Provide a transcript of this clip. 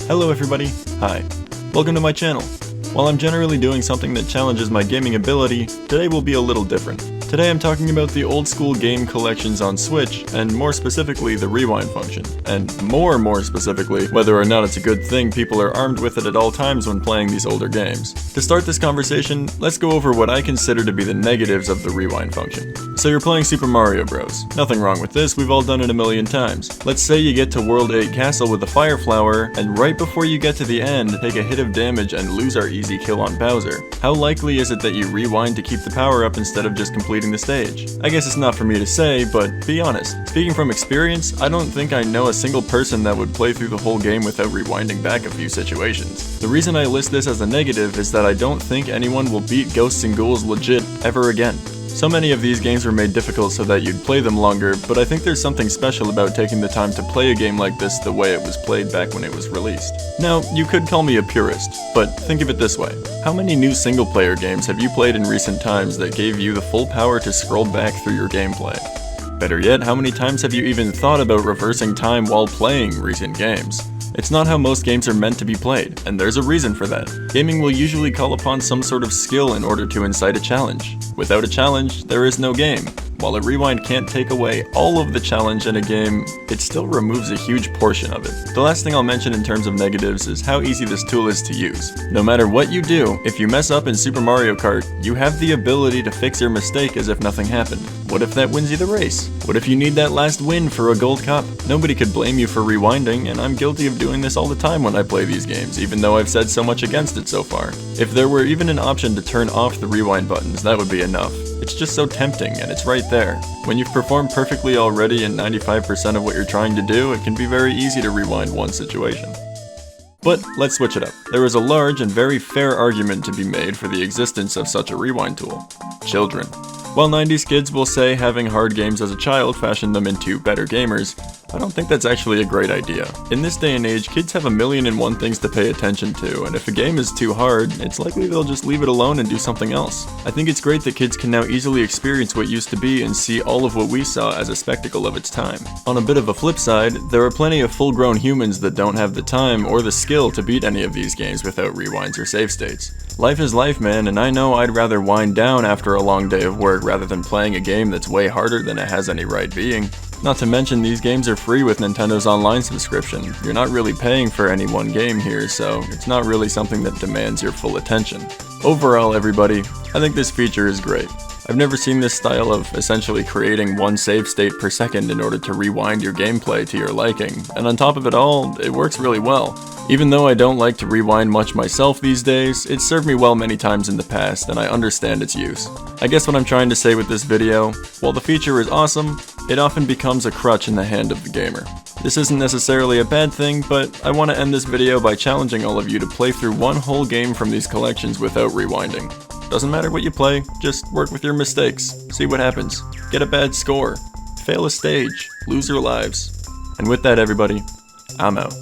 Hello everybody, hi. Welcome to my channel. While I'm generally doing something that challenges my gaming ability, today will be a little different. Today I'm talking about the old school game collections on Switch, and more specifically the rewind function. And more specifically, whether or not it's a good thing people are armed with it at all times when playing these older games. To start this conversation, let's go over what I consider to be the negatives of the rewind function. So you're playing Super Mario Bros. Nothing wrong with this, we've all done it a million times. Let's say you get to World 8 Castle with the Fire Flower, and right before you get to the end, take a hit of damage and lose our easy kill on Bowser. How likely is it that you rewind to keep the power up instead of just completing the stage? I guess it's not for me to say, but be honest. Speaking from experience, I don't think I know a single person that would play through the whole game without rewinding back a few situations. The reason I list this as a negative is that I don't think anyone will beat Ghosts and Ghouls legit ever again. So many of these games were made difficult so that you'd play them longer, but I think there's something special about taking the time to play a game like this the way it was played back when it was released. Now, you could call me a purist, but think of it this way. How many new single-player games have you played in recent times that gave you the full power to scroll back through your gameplay? Better yet, how many times have you even thought about reversing time while playing recent games? It's not how most games are meant to be played, and there's a reason for that. Gaming will usually call upon some sort of skill in order to incite a challenge. Without a challenge, there is no game. While a rewind can't take away all of the challenge in a game, it still removes a huge portion of it. The last thing I'll mention in terms of negatives is how easy this tool is to use. No matter what you do, if you mess up in Super Mario Kart, you have the ability to fix your mistake as if nothing happened. What if that wins you the race? What if you need that last win for a gold cup? Nobody could blame you for rewinding, and I'm guilty of doing this all the time when I play these games, even though I've said so much against it so far. If there were even an option to turn off the rewind buttons, that would be enough. It's just so tempting, and it's right there. When you've performed perfectly already in 95% of what you're trying to do, it can be very easy to rewind one situation. But let's switch it up. There is a large and very fair argument to be made for the existence of such a rewind tool. Children. While 90s kids will say having hard games as a child fashioned them into better gamers, I don't think that's actually a great idea. In this day and age, kids have 1,000,001 things to pay attention to, and if a game is too hard, it's likely they'll just leave it alone and do something else. I think it's great that kids can now easily experience what used to be and see all of what we saw as a spectacle of its time. On a bit of a flip side, there are plenty of full-grown humans that don't have the time or the skill to beat any of these games without rewinds or save states. Life is life, man, and I know I'd rather wind down after a long day of work rather than playing a game that's way harder than it has any right being. Not to mention, these games are free with Nintendo's online subscription. You're not really paying for any one game here, so it's not really something that demands your full attention. Overall, everybody, I think this feature is great. I've never seen this style of essentially creating one save state per second in order to rewind your gameplay to your liking, and on top of it all, it works really well. Even though I don't like to rewind much myself these days, it's served me well many times in the past, and I understand its use. I guess what I'm trying to say with this video, while the feature is awesome, it often becomes a crutch in the hand of the gamer. This isn't necessarily a bad thing, but I want to end this video by challenging all of you to play through one whole game from these collections without rewinding. Doesn't matter what you play, just work with your mistakes, see what happens, get a bad score, fail a stage, lose your lives. And with that, everybody, I'm out.